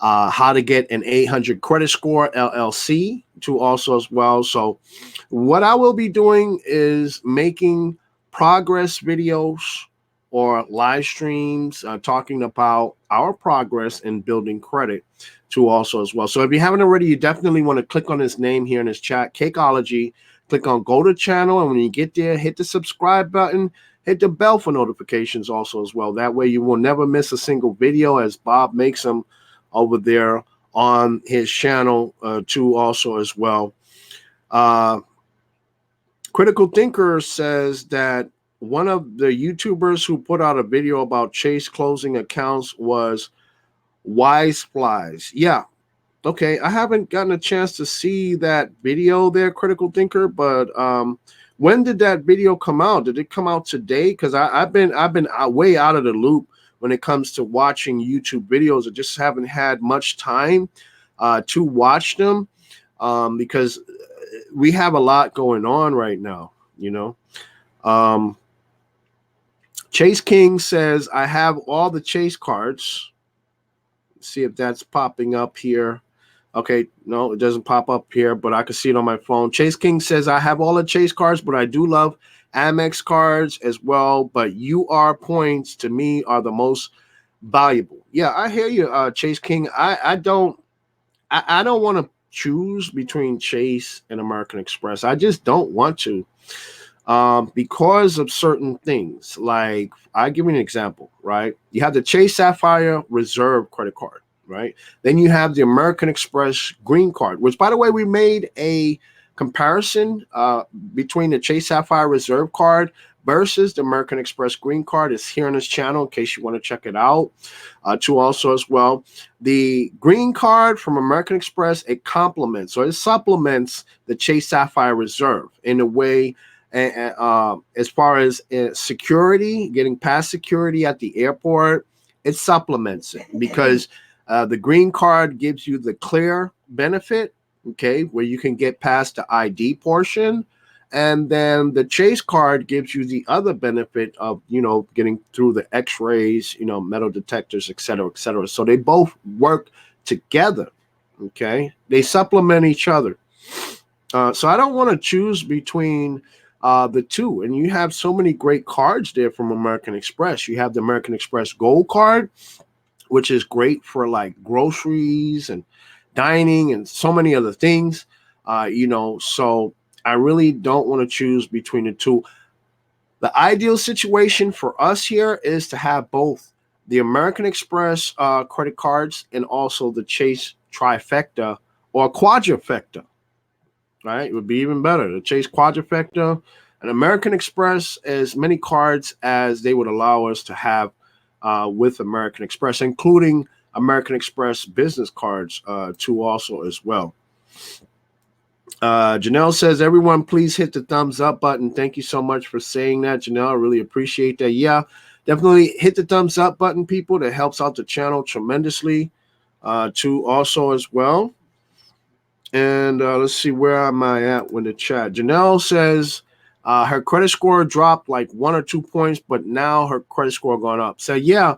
how to get an 800 credit score LLC too, also as well. So what I will be doing is making progress videos or live streams talking about our progress in building credit too, also as well. So if you haven't already, you definitely want to click on his name here in his chat, Cakeology. Click on go to channel, and when you get there, hit the subscribe button, hit the bell for notifications also as well. That way you will never miss a single video as Bob makes them over there on his channel too, also as well. Critical Thinker says that one of the YouTubers who put out a video about Chase closing accounts was Wise Flies. Yeah. Okay. I haven't gotten a chance to see that video there, Critical Thinker, but when did that video come out? Did it come out today? Because I've been way out of the loop when it comes to watching YouTube videos. I just haven't had much time to watch them because we have a lot going on right now, you know. Chase King says, I have all the Chase cards. Let's see if that's popping up here. Okay, no, it doesn't pop up here, but I can see it on my phone. Chase King says, I have all the Chase cards, but I do love Amex cards as well. But UR points to me are the most valuable. Yeah, I hear you, Chase King. I don't want to choose between Chase and American Express. I just don't want to. Because of certain things. Like, I give you an example, right? You have the Chase Sapphire Reserve credit card, right? Then you have the American Express Green Card, which, by the way, we made a comparison between the Chase Sapphire Reserve card versus the American Express Green Card. It's here on this channel in case you want to check it out. To also as well, the Green Card from American Express, it complements or it supplements the Chase Sapphire Reserve in a way. And as far as security, getting past security at the airport, it supplements it because the green card gives you the clear benefit, okay, where you can get past the ID portion. And then the Chase card gives you the other benefit of, you know, getting through the x-rays, you know, metal detectors, et cetera, et cetera. So they both work together, okay? They supplement each other. So I don't want to choose between the two. And you have so many great cards there from American Express. You have the American Express Gold card, which is great for like groceries and dining and so many other things. You know, so I really don't want to choose between the two. The ideal situation for us here is to have both the American Express credit cards and also the Chase trifecta or quadrifecta. Right, it would be even better. The Chase quadrifecta, And American Express as many cards as they would allow us to have with American Express, including American Express business cards too also as well. Janelle says, everyone, please hit the thumbs up button. Thank you so much for saying that, Janelle. I really appreciate that. Yeah, definitely hit the thumbs up button, people. That helps out the channel tremendously too also as well. And let's see, where am I at with the chat? Janelle says her credit score dropped like 1 or 2 points, but now her credit score gone up. So yeah,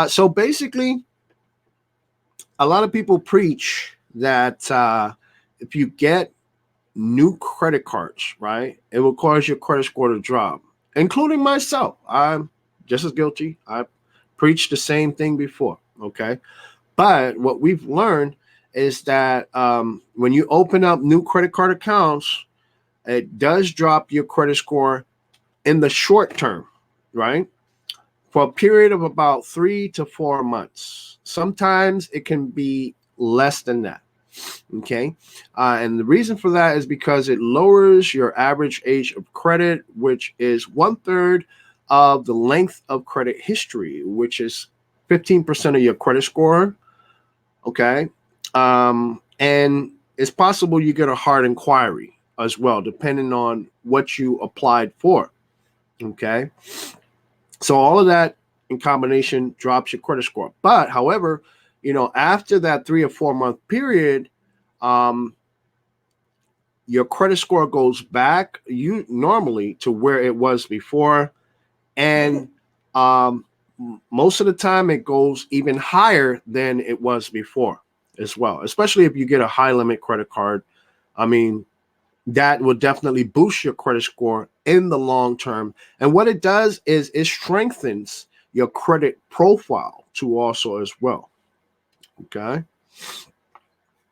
so basically, a lot of people preach that if you get new credit cards, right, it will cause your credit score to drop, including myself. I'm just as guilty. I preached the same thing before. Okay. But what we've learned is that when you open up new credit card accounts, it does drop your credit score in the short term, right? For a period of about 3 to 4 months. Sometimes it can be less than that. Okay. And the reason for that is because it lowers your average age of credit, which is 1/3 of the length of credit history, which is 15% of your credit score. Okay. And it's possible you get a hard inquiry as well, depending on what you applied for. Okay. So all of that in combination drops your credit score. But however, after that 3 or 4 month period, your credit score goes back normally to where it was before. And most of the time it goes even higher than it was before as well, especially if you get a high limit credit card. I mean, that will definitely boost your credit score in the long term. And what it does is it strengthens your credit profile too also as well. Okay.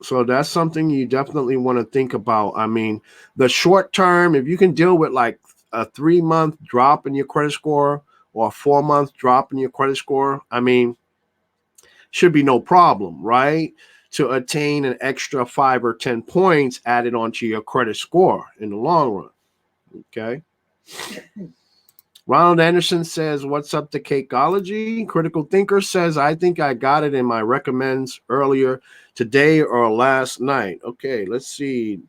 So that's something you definitely want to think about. I mean, the short term, if you can deal with like a 3 month drop in your credit score or a 4 month drop in your credit score, I mean, should be no problem, right? To attain an extra 5 or 10 points added onto your credit score in the long run. Okay. Ronald Anderson says, what's up to Cakeology? Critical Thinker says, I think I got it in my recommends earlier today or last night. Okay, let's see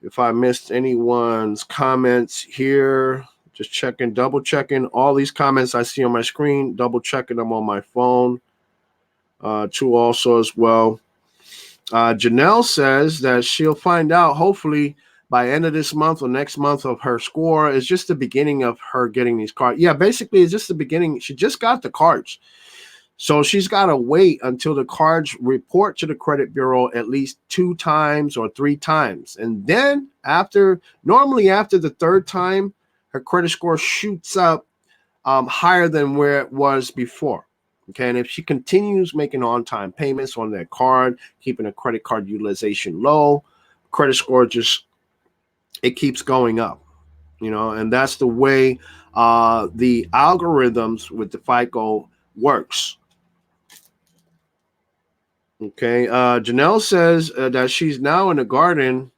if I missed anyone's comments here. Just checking, double checking all these comments I see on my screen, double checking them on my phone too also as well. Janelle says that she'll find out hopefully by end of this month or next month of her score. Is just the beginning of her getting these cards. Yeah, basically it's just the beginning. She just got the cards. So she's got to wait until the cards report to the credit bureau at least 2 times or 3 times. And then normally after the 3rd time, her credit score shoots up higher than where it was before. Okay, and if she continues making on-time payments on that card, keeping a credit card utilization low, credit score it keeps going up, and that's the way the algorithms with the FICO works. Okay, Janelle says that she's now in the garden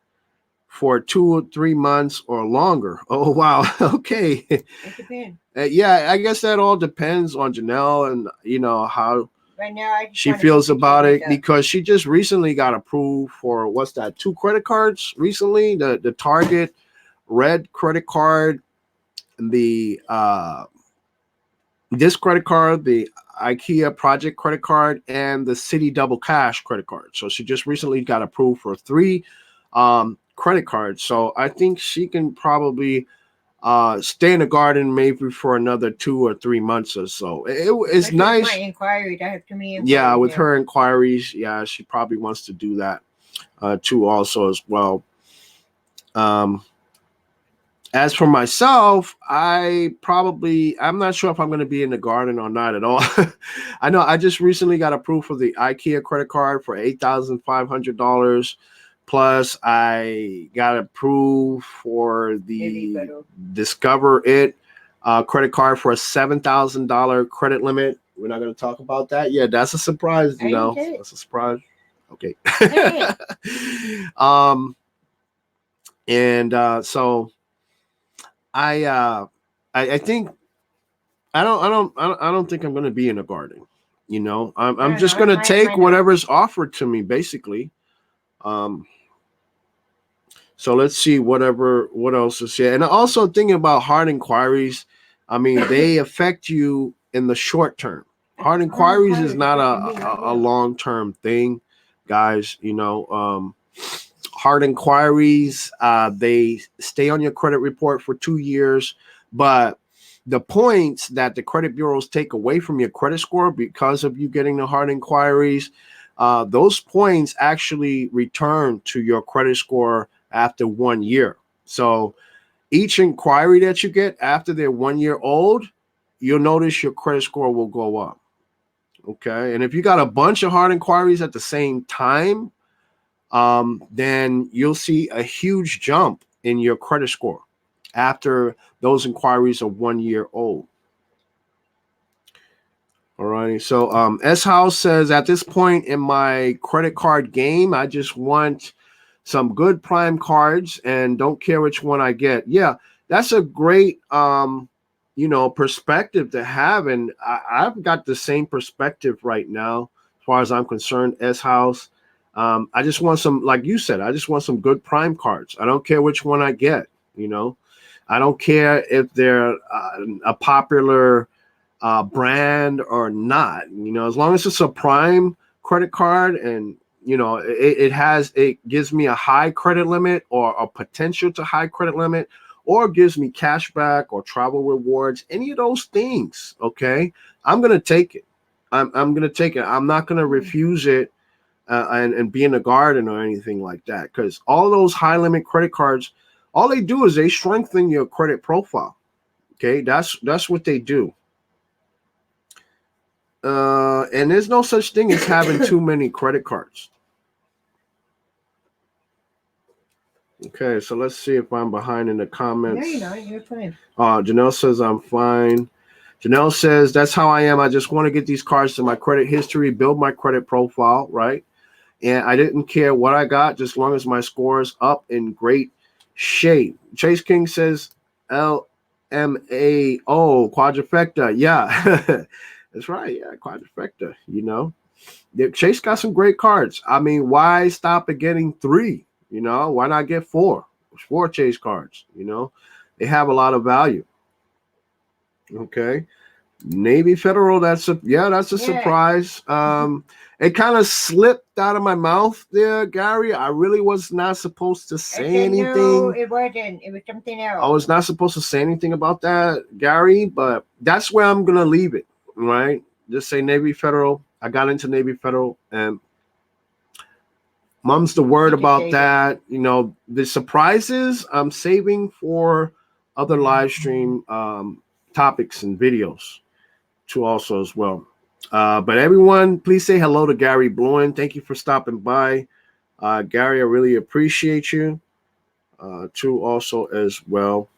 for 2 or 3 months or longer. Oh, wow. Okay. It depends. Yeah, I guess that all depends on Janelle and, how Right now, she feels about it, because she just recently got approved for, what's that, 2 credit cards recently, the Target Red credit card, the this credit card, the Ikea Projekt credit card, and the City Double Cash credit card. So she just recently got approved for 3 credit cards. So I think she can probably stay in the garden maybe for another 2 or 3 months or so. It's nice. My inquiries, I have too many inquiries. Yeah, with her inquiries, yeah, she probably wants to do that too also as well. As for myself, I'm not sure if I'm going to be in the garden or not at all. I know I just recently got approved for the Ikea credit card for $8,500. Plus, I got approved for the Discover It credit card for a $7,000 credit limit. We're not going to talk about that. Yeah, that's a surprise. That's a surprise. Okay. So I I think I don't think I'm gonna be in a garden. You know, I I'm don't know. just I gonna might. I take might not. whatever's offered to me, basically. Um, so let's see what else is here. And also thinking about hard inquiries, I mean, they affect you in the short term. Hard Hard inquiries is inquiries not affected me right a now. long term thing, guys. You know, hard inquiries, they stay on your credit report for 2 years, but the points that the credit bureaus take away from your credit score because of you getting the hard inquiries, those points actually return to your credit score after 1 year. So each inquiry that you get after they're 1 year old, you'll notice your credit score will go up. Okay. And if you got a bunch of hard inquiries at the same time, then you'll see a huge jump in your credit score after those inquiries are 1 year old. All righty. So S House says at this point in my credit card game, I just want some good prime cards and don't care which one I get. Yeah, that's a great perspective to have. And I've got the same perspective right now, as far as I'm concerned, S House. I just want some, like you said, I just want some good prime cards. I don't care which one I get, you know. I don't care if they're a popular brand or not. You know, as long as it's a prime credit card and it gives me a high credit limit or a potential to high credit limit, or gives me cash back or travel rewards, any of those things, okay, I'm gonna take it. I'm gonna take it. I'm not gonna Hmm. refuse it and be in a garden or anything like that, because all those high limit credit cards, all they do is they strengthen your credit profile. Okay, that's what they do. And there's no such thing as having too many credit cards. Okay, so let's see if I'm behind in the No, you're comments. not. You're fine. Janelle says I'm fine. Janelle says that's how I am. I just want to get these cards to my credit history, build my credit profile, right? And I didn't care what I got, just long as my score is up in great shape. Chase King says LMAO quadrifecta. Yeah, that's right. Yeah, quadrifecta. You know, Chase got some great cards. I mean, why stop at getting three? You know, why not get four? Four Chase cards. You know, they have a lot of value. Okay. Navy Federal, that's a Yeah. surprise. It kind of slipped out of my mouth there, Gary. I really was not supposed to I say said no. anything. It wasn't. It was something I else. was not supposed to say anything about that, Gary, but that's where I'm gonna leave it. Right? Just say Navy Federal. I got into Navy Federal, and mum's the word You just about save it. that. You know, the surprises I'm saving for other live stream topics and videos too, also as well. But everyone, please say hello to Gary Bluen. Thank you for stopping by. Gary, I really appreciate you too, also as well.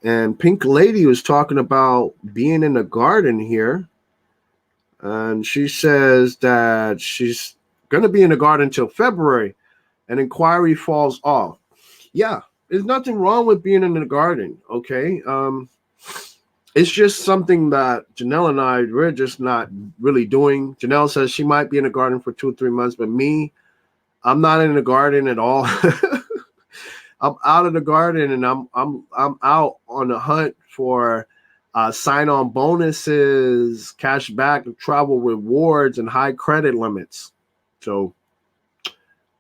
And Pink Lady was talking about being in the garden here. And she says that she's going to be in the garden until February. An inquiry falls off. Yeah, there's nothing wrong with being in the garden, okay? It's just something that Janelle and we're just not really doing. Janelle says she might be in the garden for 2 or 3 months, but me, I'm not in the garden at all. I'm out of the garden, and I'm out on the hunt for sign-on bonuses, cash back, travel rewards, and high credit limits. So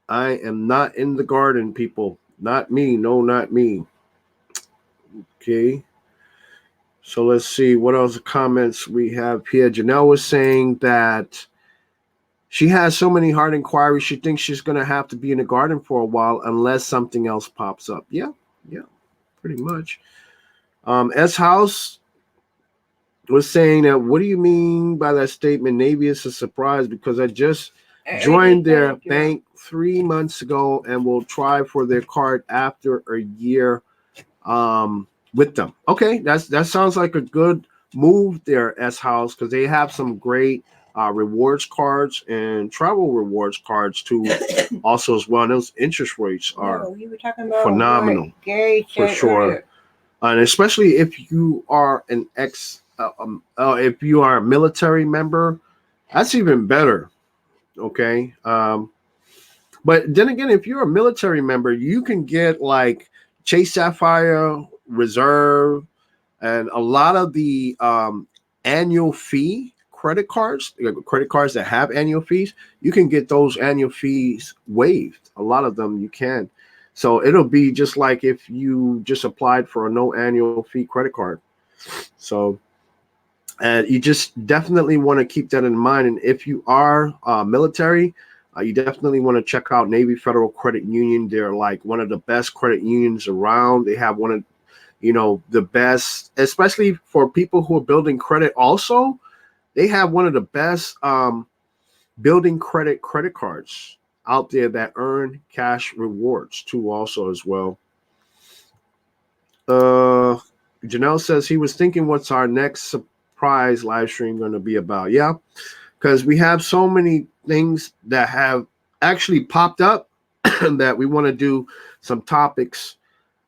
I am not in the garden, people. Not me. No, not me. Okay. So let's see what else comments we have here. Janelle was saying that she has so many hard inquiries, she thinks she's going to have to be in the garden for a while unless something else pops up. Yeah, yeah, pretty much. S House was saying that, what do you mean by that statement? Navy is a surprise because I just I joined did their thank you. bank 3 months ago and will try for their card after a year with them. Okay, that sounds like a good move there, S House, because they have some great rewards cards and travel rewards cards too, also as well. And those interest rates are No, you were talking about what phenomenal Gary for said sure. earlier. and especially if you are an if you are a military member, that's even better. Okay. But then again, if you're a military member, you can get like Chase Sapphire Reserve and a lot of the annual fee credit cards that have annual fees. You can get those annual fees waived. A lot of them you can. So it'll be just like if you just applied for a no annual fee credit card. So, and you just definitely want to keep that in mind. And if you are military, you definitely want to check out Navy Federal Credit Union. They're like one of the best credit unions around. They have one of the best, especially for people who are building credit. Also, they have one of the best building credit cards out there that earn cash rewards too. Also as well. Uh, Janelle says he was thinking, what's our next surprise live stream going to be about? Yeah, because we have so many things that have actually popped up that we want to do some topics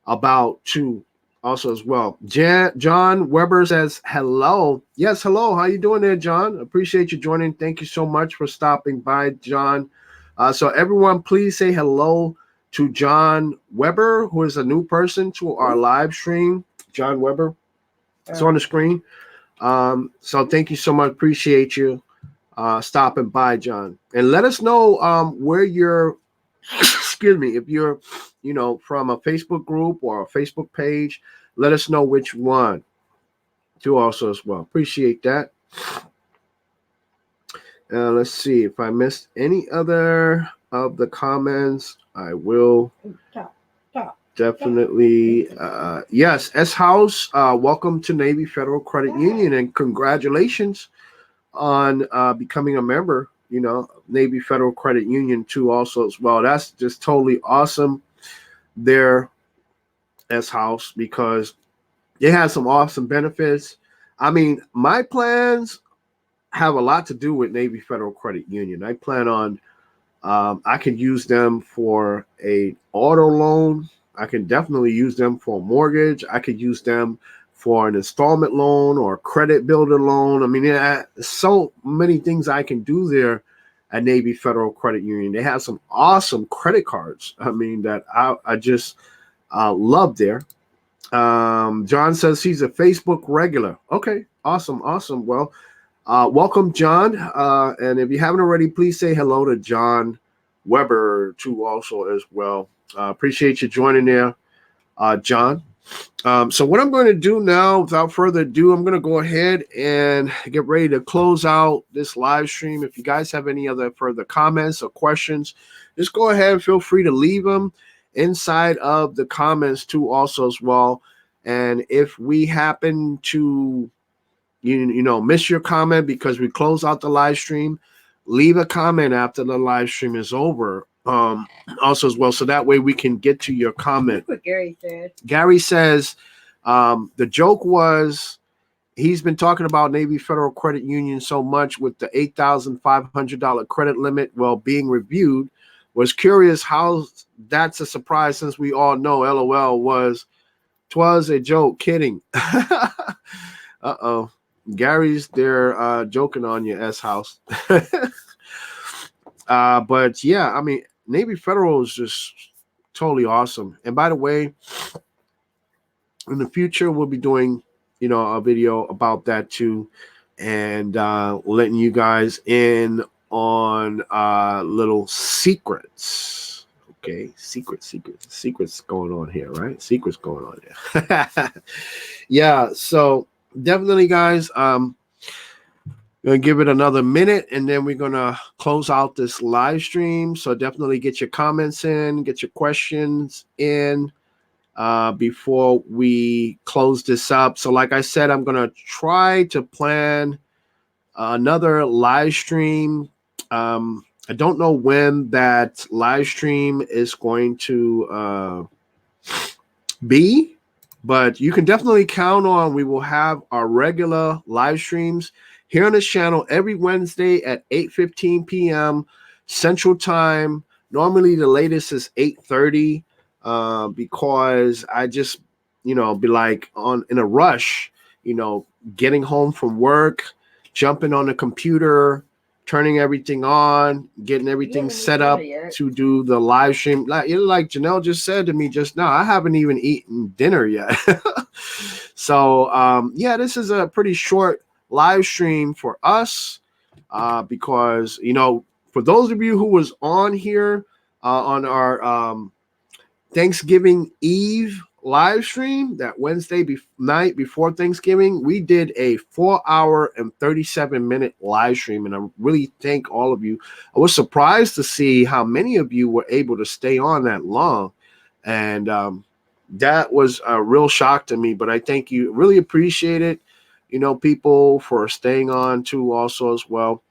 about too also as well. John Weber says hello. Yes, hello. How you doing there, John? Appreciate you joining. Thank you so much for stopping by, John. So everyone, please say hello to John Weber, who is a new person to our live stream. John Weber. It's on the screen. So thank you so much. Appreciate you stopping by, John. And let us know where you're excuse me, if you're from a Facebook group or a Facebook page, let us know which one too also as well. Appreciate that. Let's see if I missed any other of the comments. I will definitely yes, S House, welcome to Navy Federal Credit Union and congratulations on becoming a member, Navy Federal Credit Union too also as well. That's just totally awesome there, S House, because it has some awesome benefits. I mean, my plans have a lot to do with Navy Federal Credit Union. I plan on I can use them for a auto loan. I can definitely use them for a mortgage. I could use them for an installment loan or a credit builder loan. I mean, so many things I can do there at Navy Federal Credit Union. They have some awesome credit cards. I mean, that I just love there. John says he's a Facebook regular. Okay, awesome. Well, welcome, John. And if you haven't already, please say hello to John Weber too also as well. Appreciate you joining there, John. So what I'm going to do now, without further ado, I'm going to go ahead and get ready to close out this live stream. If you guys have any other further comments or questions, just go ahead and feel free to leave them inside of the comments too also as well. And if we happen to miss your comment because we close out the live stream, leave a comment after the live stream is over also as well, so that way we can get to your comment. That's what Gary said. Gary says the joke was he's been talking about Navy Federal Credit Union so much with the $8,500 credit limit being reviewed, was curious how that's a surprise since we all know LOL 'twas a joke, kidding. Uh-oh. Gary's there joking on you, S House. But yeah, I mean, Navy Federal is just totally awesome. And by the way, in the future, we'll be doing, a video about that too, and letting you guys in on little secrets. Okay, secrets going on here, right? Secrets going on here. Yeah, so definitely, guys. Gonna give it another minute, and then we're gonna close out this live stream. So definitely get your comments in, get your questions in before we close this up. So, like I said, I'm gonna try to plan another live stream. I don't know when that live stream is going to be, but you can definitely count on we will have our regular live streams here on this channel every Wednesday at 8:15 p.m. Central Time. Normally the latest is 8:30 because I just be like on in a rush, getting home from work, jumping on the computer, turning everything on, getting everything set up to do the live stream. Like Janelle just said to me just now, I haven't even eaten dinner yet. So yeah, this is a pretty short live stream for us because for those of you who was on here on our Thanksgiving Eve live stream, that Wednesday night before Thanksgiving, we did a 4-hour and 37-minute live stream, and I really thank all of you. I was surprised to see how many of you were able to stay on that long, and that was a real shock to me. But I thank you, really appreciate it, people for staying on too, also as well.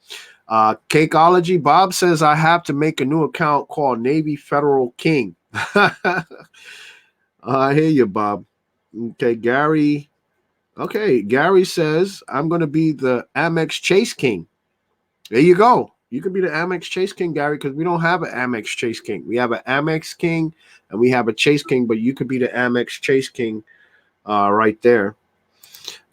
Cakeology Bob says I have to make a new account called Navy Federal King. I hear you, Bob. Okay, Gary. Okay, Gary says I'm going to be the Amex Chase King. There you go. You could be the Amex Chase King, Gary, because we don't have an Amex Chase King. We have an Amex King and we have a Chase King, but you could be the Amex Chase King right there.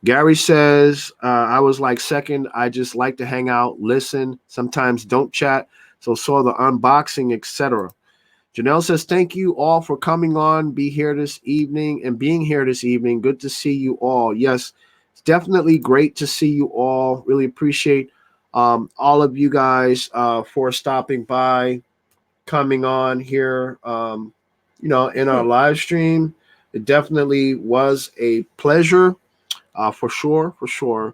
Gary says, I was like second. I just like to hang out, listen, sometimes don't chat. So saw the unboxing, etc. Janelle says, thank you all for coming on, being here this evening. Good to see you all. Yes, it's definitely great to see you all. Really appreciate all of you guys for stopping by, coming on here, in our live stream. It definitely was a pleasure, for sure.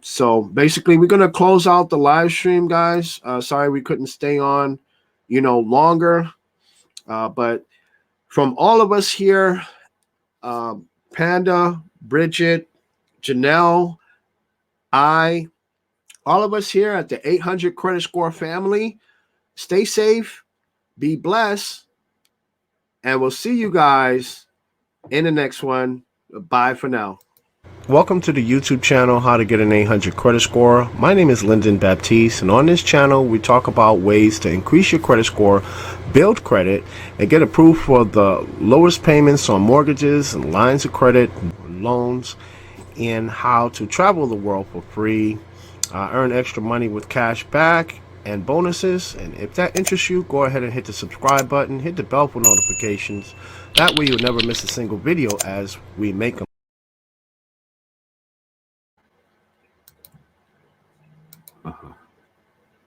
So basically, we're going to close out the live stream, guys. Sorry we couldn't stay on, longer. But from all of us here, Panda, Bridget, Janelle, all of us here at the 800 Credit Score family, stay safe, be blessed, and we'll see you guys in the next one. Bye for now. Welcome to the YouTube channel, How to Get an 800 Credit Score. My name is Lyndon Baptiste, and on this channel, we talk about ways to increase your credit score, build credit, and get approved for the lowest payments on mortgages and lines of credit, loans, and how to travel the world for free, earn extra money with cash back and bonuses. And if that interests you, go ahead and hit the subscribe button, hit the bell for notifications. That way you'll never miss a single video as we make them.